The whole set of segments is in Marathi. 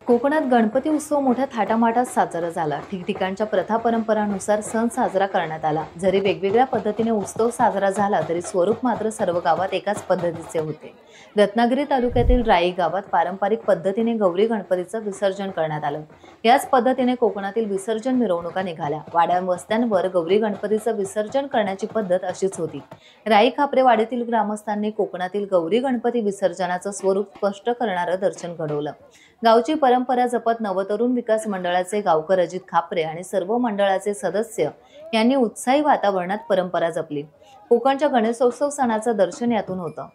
कोकणात गणपती उत्सव मोठ्या थाटामाटात साजरा झाला। ठिकठिकाणच्या प्रथा परंपरानुसार सण साजरा करण्यात आला। जरी वेगवेगळ्या पद्धतीने उत्सव साजरा झाला तरी स्वरूप मात्र सर्व गावात एकाच पद्धतीचे होते। रत्नागिरी तालुक्यातील राई गावात पारंपरिक पद्धतीने गौरी गणपतीचं विसर्जन करण्यात आलं। याच पद्धतीने कोकणातील विसर्जन मिरवणुका निघाल्या। वाड्या वस्त्यांवर गौरी गणपतीचं विसर्जन करण्याची पद्धत अशीच होती। राई खापरेवाडीतील ग्रामस्थांनी कोकणातील गौरी गणपती विसर्जनाचं स्वरूप स्पष्ट करणारं दर्शन घडवलं। गावची परंपरा जपत नवतरुण विकास मंडळाचे गावकर अजित खापरे आणि सर्व मंडळाचे सदस्य यांनी उत्साही वातावरणात परंपरा जपली। कोकणच्या गणेशोत्सव सणाचं दर्शन यातून होतं।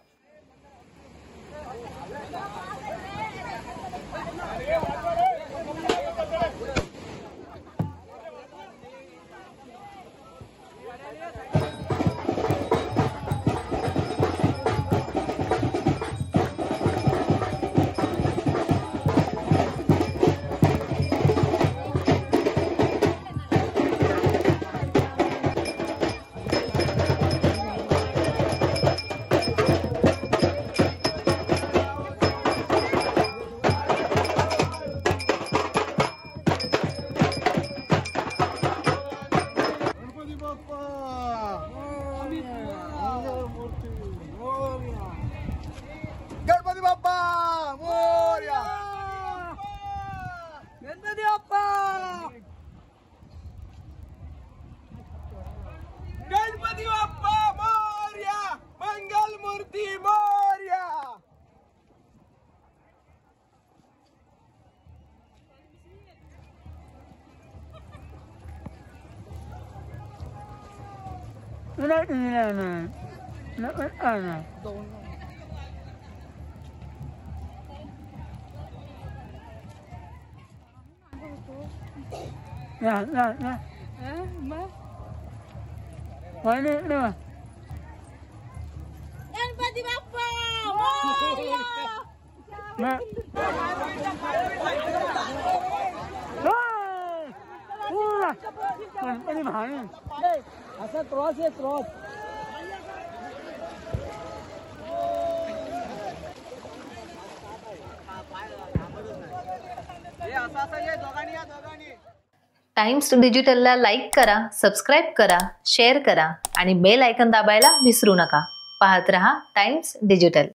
गणपती बाप्पा मोरया, गणपती बाप्पा, गणपती बाप्पा मोरया, मंगल मूर्ती मोरया। गणपती बाप्पा मोरया। गणपती भाई असा क्रॉस आहे क्रॉस टाइम्स डिजिटलला लाईक करा, सबस्क्राइब करा, शेअर करा आणि बेल आयकॉन दाबायला विसरू नका। पाहत रहा टाइम्स डिजिटल।